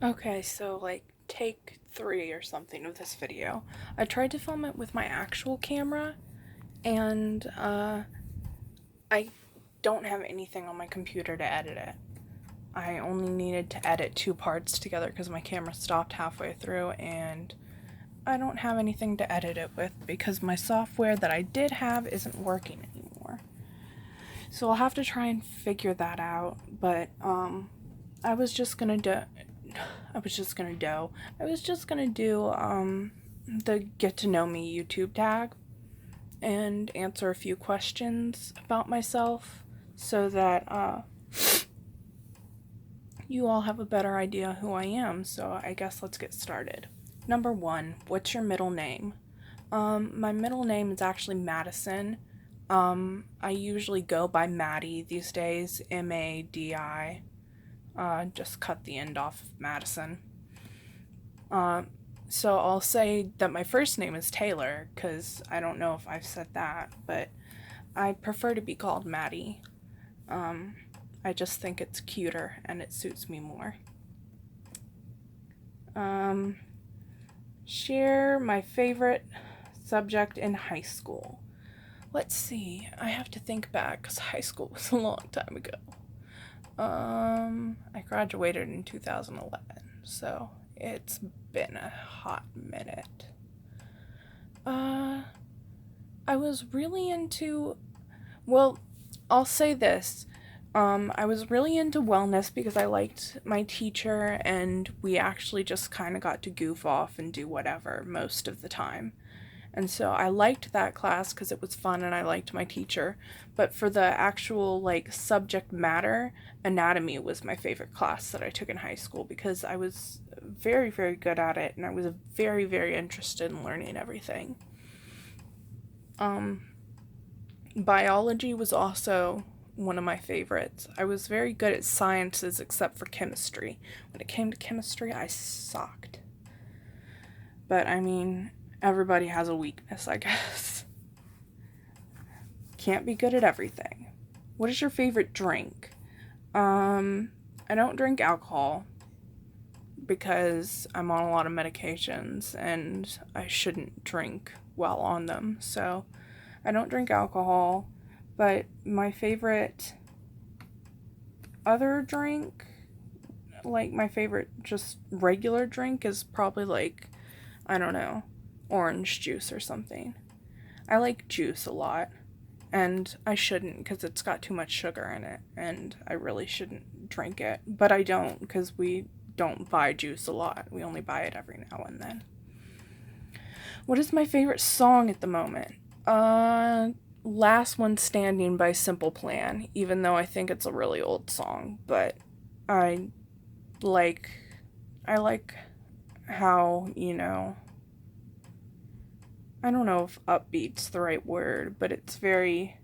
Okay, so like take 3 or something of this video. I tried to film it with my actual camera, and I don't have anything on my computer to edit it. I only needed to edit 2 parts together because my camera stopped halfway through, and I don't have anything to edit it with because my software that I did have isn't working anymore. So I'll have to try and figure that out, but I was just gonna do I was just gonna do I was just gonna do the get to know me YouTube tag and answer a few questions about myself so that you all have a better idea who I am. So I guess let's get started. Number 1, what's your middle name? My middle name is actually Madison. I usually go by Maddie these days, Madi. Just cut the end off of Madison. So I'll say that my first name is Taylor, because I don't know if I've said that, but I prefer to be called Maddie. I just think it's cuter and it suits me more. Share my favorite subject in high school. Let's see, I have to think back because high school was a long time ago. I graduated in 2011, so it's been a hot minute. I was really into, well, I'll say this. I was really into wellness because I liked my teacher, and we actually just kind of got to goof off and do whatever most of the time. And so I liked that class because it was fun and I liked my teacher. But for the actual like subject matter, anatomy was my favorite class that I took in high school because I was very, very good at it and I was very, very interested in learning everything. Biology was also one of my favorites. I was very good at sciences except for chemistry. When it came to chemistry, I sucked. But I mean, everybody has a weakness, I guess. Can't be good at everything. What is your favorite drink? I don't drink alcohol because I'm on a lot of medications and I shouldn't drink while on them. So I don't drink alcohol, but my favorite other drink, like my favorite just regular drink, is probably like, I don't know, orange juice or something. I like juice a lot, and I shouldn't because it's got too much sugar in it, and I really shouldn't drink it. But I don't because we don't buy juice a lot. We only buy it every now and then. What is my favorite song at the moment? Last One Standing by Simple Plan, even though I think it's a really old song, but I like I like how, I don't know if upbeat's the right word, but it's a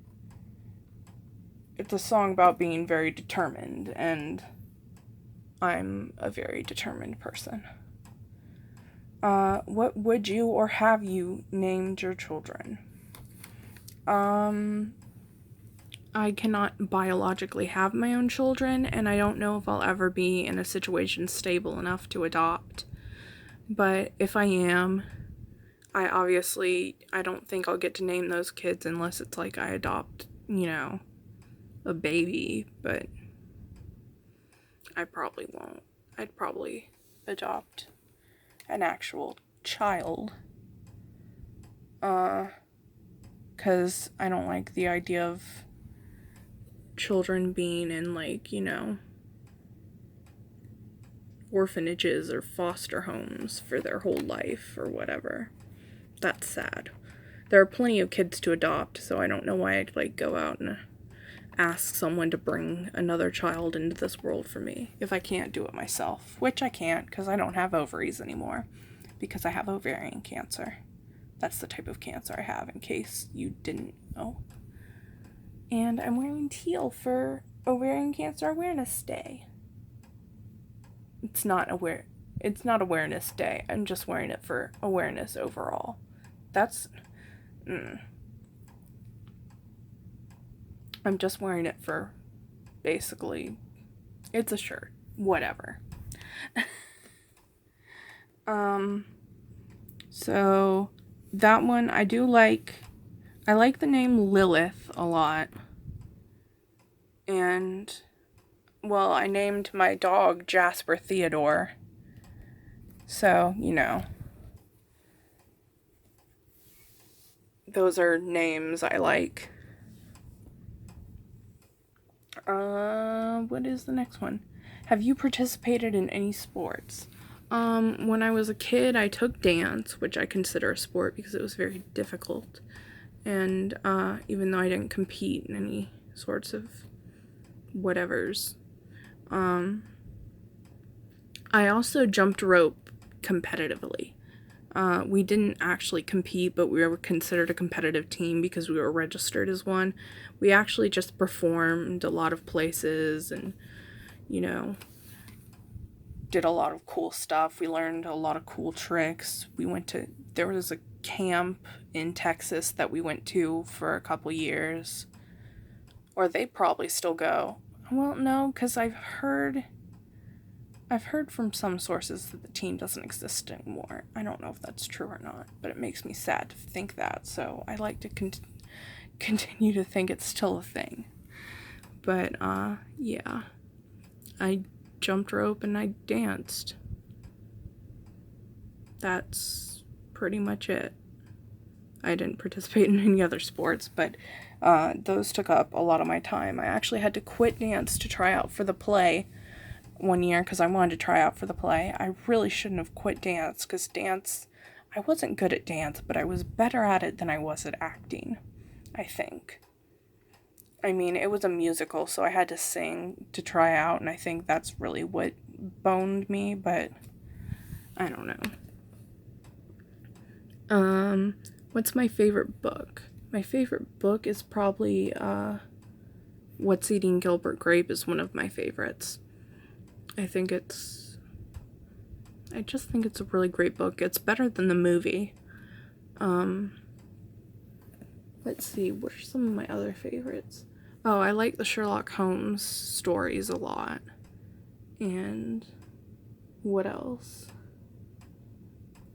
song about being very determined, and I'm a very determined person. What would you or have you named your children? I cannot biologically have my own children, and I don't know if I'll ever be in a situation stable enough to adopt. But if I am, I don't think I'll get to name those kids unless it's like I adopt, a baby, but I probably won't. I'd probably adopt an actual child. Because I don't like the idea of children being in, like, orphanages or foster homes for their whole life or whatever. That's sad. There are plenty of kids to adopt, so I don't know why I'd, like, go out and ask someone to bring another child into this world for me if I can't do it myself, which I can't because I don't have ovaries anymore because I have ovarian cancer. That's the type of cancer I have, in case you didn't know. And I'm wearing teal for Ovarian Cancer Awareness Day. It's not Awareness Day. I'm just wearing it for awareness overall. I'm just wearing it for, basically, it's a shirt. Whatever. So that one I do like. I like the name Lilith a lot. And, well, I named my dog Jasper Theodore. So, those are names I like. What is the next one? Have you participated in any sports? When I was a kid, I took dance, which I consider a sport because it was very difficult. And, even though I didn't compete in any sorts of whatevers, I also jumped rope competitively. We didn't actually compete, but we were considered a competitive team because we were registered as one. We actually just performed a lot of places and, did a lot of cool stuff. We learned a lot of cool tricks. There was a camp in Texas that we went to for a couple years. Or they probably still go. Well, no, because I've heard from some sources that the team doesn't exist anymore. I don't know if that's true or not, but it makes me sad to think that, so I like to continue to think it's still a thing. But, yeah. I jumped rope and I danced. That's pretty much it. I didn't participate in any other sports, but those took up a lot of my time. I actually had to quit dance to try out for the play one year because I wanted to try out for the play. I really shouldn't have quit dance because I wasn't good at dance, but I was better at it than I was at acting, I think. I mean, it was a musical, so I had to sing to try out, and I think that's really what boned me, but I don't know. What's my favorite book? My favorite book is probably, What's Eating Gilbert Grape is one of my favorites. I just think it's a really great book. It's better than the movie. Let's see, what are some of my other favorites? Oh, I like the Sherlock Holmes stories a lot. And what else?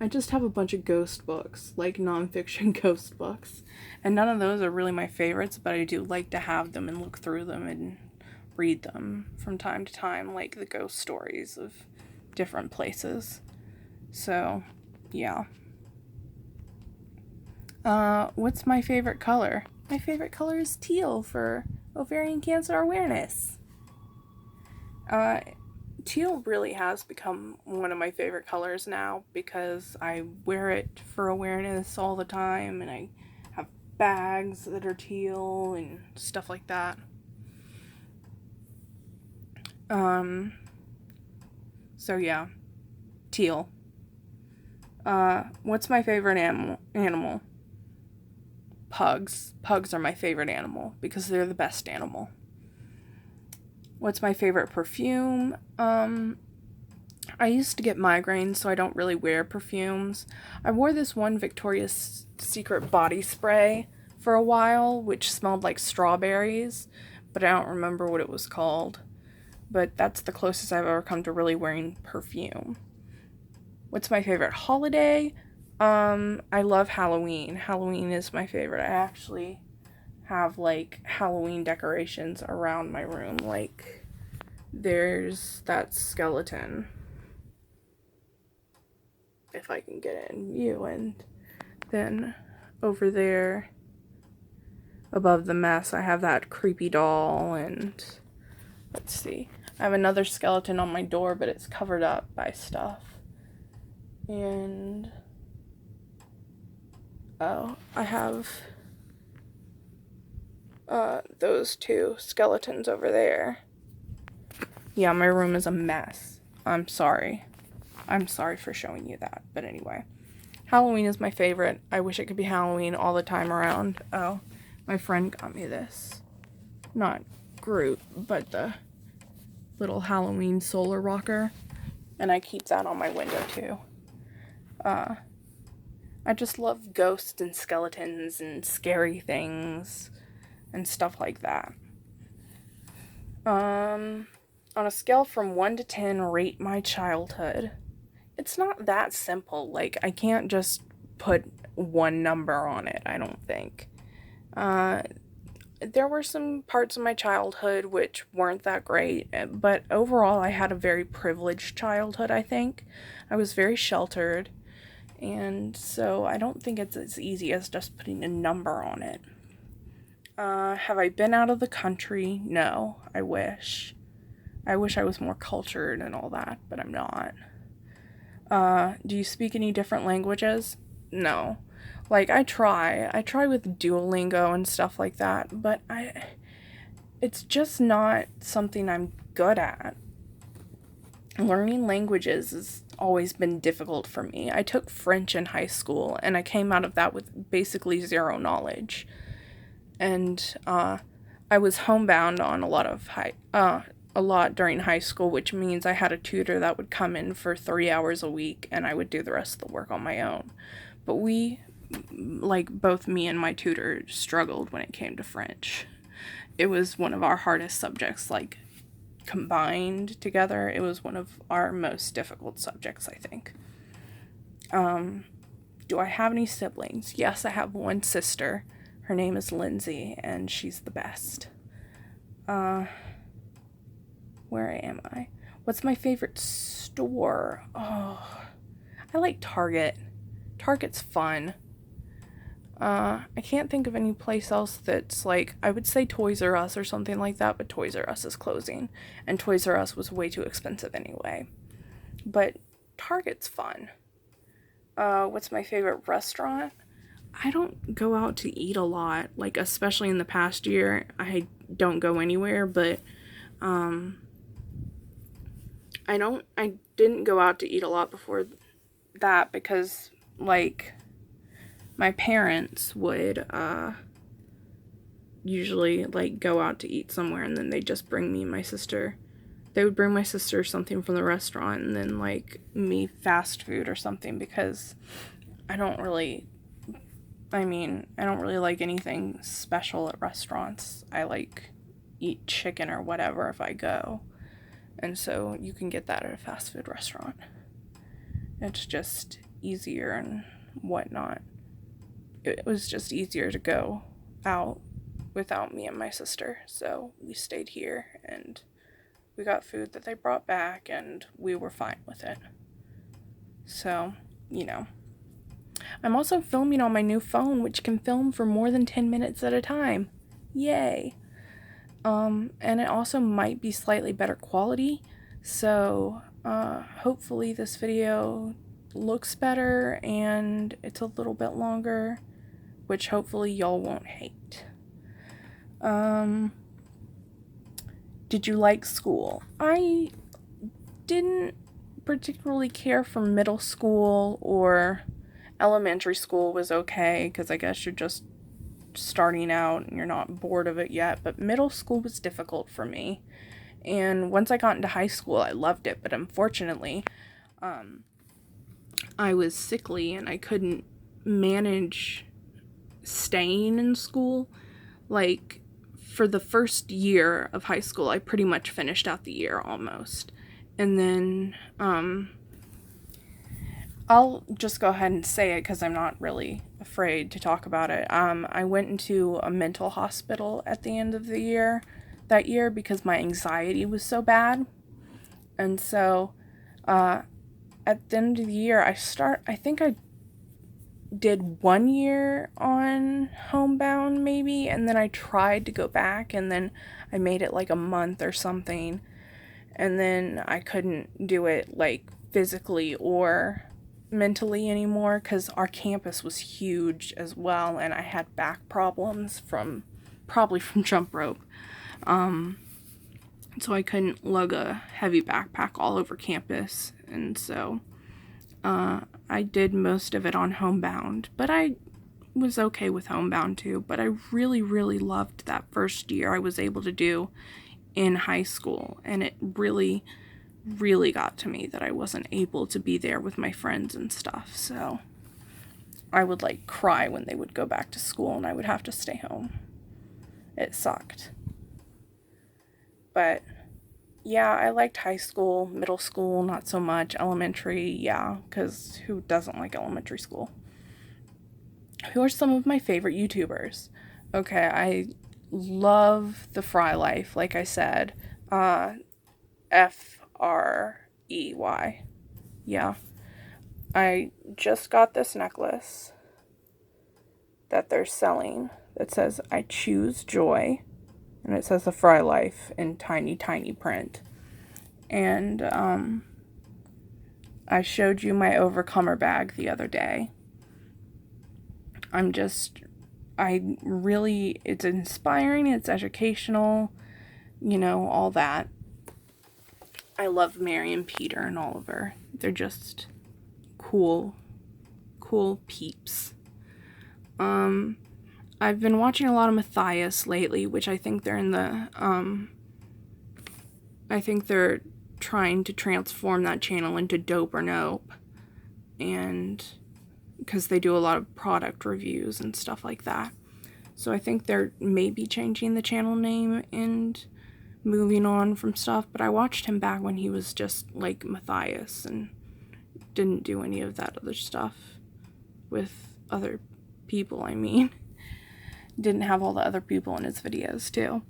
I just have a bunch of ghost books, like nonfiction ghost books. And none of those are really my favorites, but I do like to have them and look through them and read them from time to time, like the ghost stories of different places. So, yeah. What's my favorite color? My favorite color is teal for ovarian cancer awareness. Teal really has become one of my favorite colors now because I wear it for awareness all the time and I have bags that are teal and stuff like that. So yeah, teal. What's my favorite animal? Pugs. Pugs are my favorite animal because they're the best animal. What's my favorite perfume? I used to get migraines, so I don't really wear perfumes. I wore this one Victoria's Secret body spray for a while, which smelled like strawberries, but I don't remember what it was called. But that's the closest I've ever come to really wearing perfume. What's my favorite holiday? I love Halloween. Halloween is my favorite. I actually have, like, Halloween decorations around my room. Like, there's that skeleton. If I can get in view. And then over there, above the mess, I have that creepy doll. And let's see. I have another skeleton on my door, but it's covered up by stuff. And I have those two skeletons over there. Yeah, my room is a mess. I'm sorry. I'm sorry for showing you that. But anyway, Halloween is my favorite. I wish it could be Halloween all the time around. Oh, my friend got me this. Not Groot, but the little Halloween solar rocker. And I keep that on my window too. I just love ghosts and skeletons and scary things and stuff like that. On a scale from 1 to 10, rate my childhood. it's not that simple. Like, I can't just put one number on it, I don't think. There were some parts of my childhood which weren't that great, but overall, I had a very privileged childhood, I think. I was very sheltered, and so I don't think it's as easy as just putting a number on it. Have I been out of the country? No, I wish. I wish I was more cultured and all that, but I'm not. Do you speak any different languages? No. Like, I try with Duolingo and stuff like that, but it's just not something I'm good at. Learning languages has always been difficult for me. I took French in high school, and I came out of that with basically zero knowledge. And I was homebound on a lot during high school, which means I had a tutor that would come in for 3 hours a week, and I would do the rest of the work on my own. But both me and my tutor struggled when it came to French. It was one of our hardest subjects, like, combined together. It was one of our most difficult subjects, I think. Do I have any siblings? Yes, I have one sister. Her name is Lindsay, and she's the best. Where am I? What's my favorite store? Oh, I like Target. Target's fun. I can't think of any place else that's like, I would say Toys R Us or something like that, but Toys R Us is closing, and Toys R Us was way too expensive anyway. But Target's fun. What's my favorite restaurant? I don't go out to eat a lot, like, especially in the past year. I don't go anywhere, but I didn't go out to eat a lot before that because, like, my parents would usually, like, go out to eat somewhere, and then they'd just bring me and my sister. They would bring my sister something from the restaurant, and then, like, me fast food or something, because I don't really like anything special at restaurants. I like eat chicken or whatever if I go. And so you can get that at a fast food restaurant. It's just easier and whatnot. It was just easier to go out without me and my sister. So we stayed here and we got food that they brought back and we were fine with it. So, I'm also filming on my new phone, which can film for more than 10 minutes at a time. Yay. And it also might be slightly better quality. So, hopefully this video looks better and it's a little bit longer, which hopefully y'all won't hate. Did you like school? I didn't particularly care for middle school, or elementary school was okay, because I guess you're just starting out and you're not bored of it yet, but middle school was difficult for me. And once I got into high school, I loved it, but unfortunately, I was sickly and I couldn't manage staying in school. Like, for the first year of high school, I pretty much finished out the year almost. And then, I'll just go ahead and say it because I'm not really afraid to talk about it. I went into a mental hospital at the end of that year, because my anxiety was so bad. And so, at the end of the year, I think I did 1 year on Homebound maybe, and then I tried to go back, and then I made it like a month or something, and then I couldn't do it like physically or mentally anymore because our campus was huge as well, and I had back problems probably from jump rope. So I couldn't lug a heavy backpack all over campus, and so I did most of it on Homebound, but I was okay with Homebound too. But I really, really loved that first year I was able to do in high school, and it really, really got to me that I wasn't able to be there with my friends and stuff. So I would like cry when they would go back to school and I would have to stay home. It sucked. But Yeah, I liked high school, middle school, not so much. Elementary, yeah, because who doesn't like elementary school? Who are some of my favorite YouTubers? Okay, I love the Fry Life, like I said. Frey. Yeah. I just got this necklace that they're selling that says I choose joy, and it says the Fry Life in tiny, tiny print. And I showed you my Overcomer bag the other day. It's inspiring, it's educational, all that. I love Mary and Peter and Oliver. They're just cool peeps. I've been watching a lot of Matthias lately, which I think they're trying to transform that channel into Dope or Nope. And because they do a lot of product reviews and stuff like that. So I think they're maybe changing the channel name and moving on from stuff, but I watched him back when he was just like Matthias and didn't do any of that other stuff with other people, Didn't have all the other people in his videos too.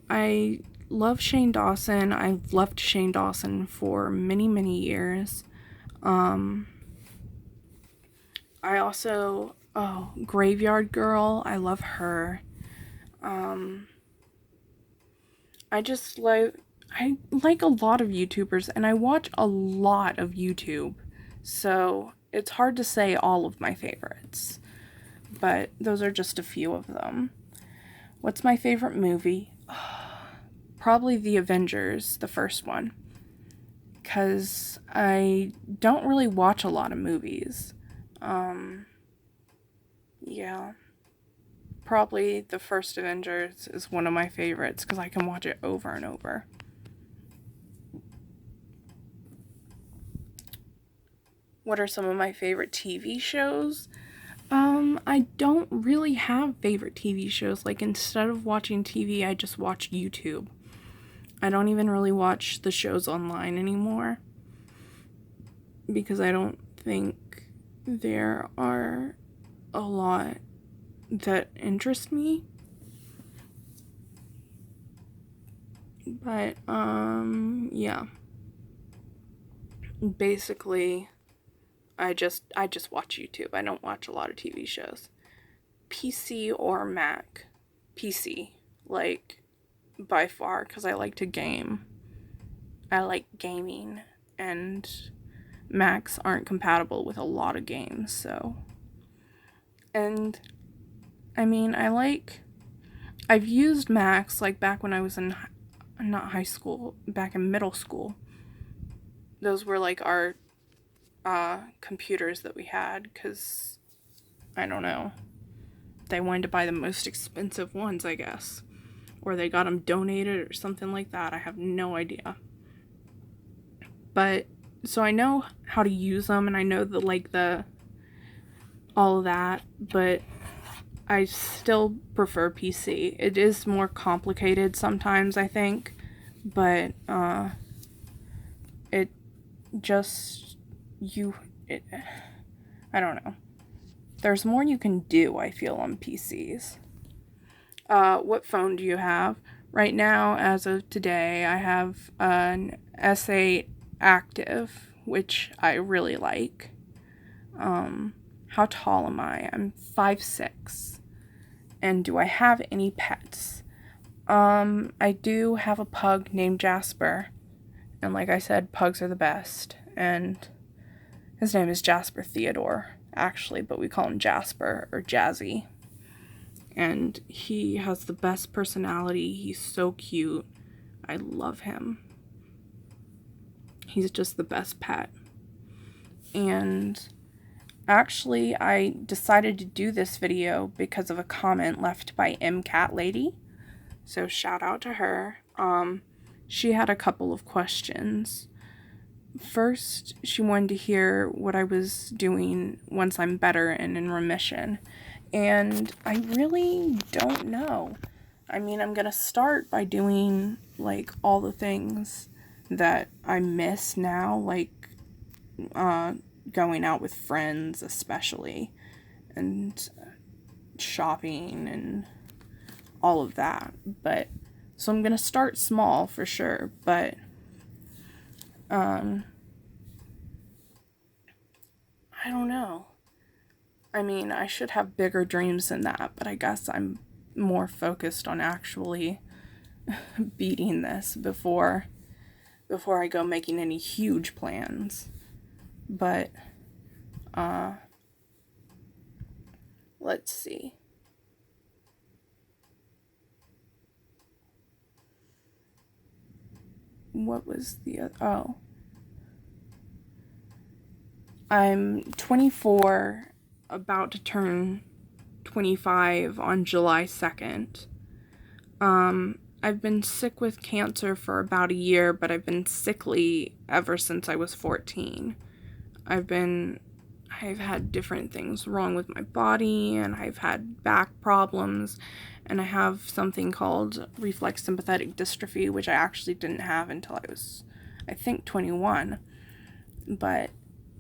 I love Shane Dawson. I've loved Shane Dawson for many, many years. I also, Graveyard Girl, I love her. I like a lot of YouTubers, and I watch a lot of YouTube, so it's hard to say all of my favorites, but those are just a few of them. What's my favorite movie? Probably The Avengers, the first one, because I don't really watch a lot of movies. Yeah. Probably the first Avengers is one of my favorites because I can watch it over and over. What are some of my favorite TV shows? I don't really have favorite TV shows. Like, instead of watching TV, I just watch YouTube. I don't even really watch the shows online anymore because I don't think there are a lot that interest me. But yeah. Basically, I just watch YouTube. I don't watch a lot of TV shows. PC or Mac? PC, like, by far, because I like to game. I like gaming, and Macs aren't compatible with a lot of games, so. And I've used Macs like back when I was in not high school, back in middle school. Those were like our computers that we had, because I don't know, they wanted to buy the most expensive ones, I guess, or they got them donated or something like that. I have no idea. But so I know how to use them, and I know all of that, but I still prefer PC. It is more complicated sometimes, I think, but I don't know. There's more you can do, I feel, on PCs. What phone do you have? Right now, as of today, I have an S8 Active, which I really like. How tall am I? I'm 5'6". And do I have any pets? I do have a pug named Jasper. And like I said, pugs are the best. And his name is Jasper Theodore, actually, but we call him Jasper or Jazzy. And he has the best personality. He's so cute. I love him. He's just the best pet. And actually, I decided to do this video because of a comment left by MCatLady. So shout out to her. She had a couple of questions. First, she wanted to hear what I was doing once I'm better and in remission. And I really don't know. I mean, I'm gonna start by doing, like, all the things that I miss now, like, going out with friends, especially, and shopping and all of that. But, so I'm gonna start small for sure, but, I don't know. I mean, I should have bigger dreams than that, but I guess I'm more focused on actually beating this before I go making any huge plans. But let's see. What was the other? Oh. I'm 24, about to turn 25 on July 2nd. I've been sick with cancer for about a year, but I've been sickly ever since I was 14. I've had different things wrong with my body, and I've had back problems, and I have something called reflex sympathetic dystrophy, which I actually didn't have until I was, I think, 21. But,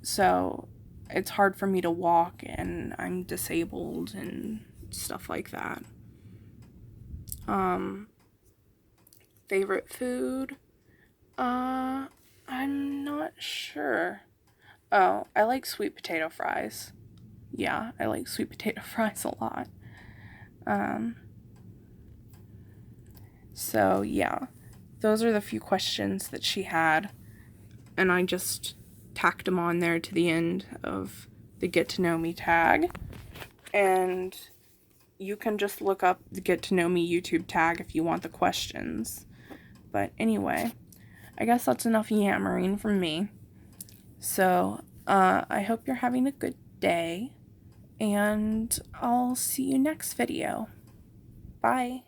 so, it's hard for me to walk, and I'm disabled, and stuff like that. Favorite food? I'm not sure. Oh, I like sweet potato fries. Yeah, I like sweet potato fries a lot. So yeah, those are the few questions that she had, and I just tacked them on there to the end of the Get to Know Me tag. And you can just look up the Get to Know Me YouTube tag if you want the questions. But anyway, I guess that's enough yammering from me. So, I hope you're having a good day, and I'll see you next video. Bye.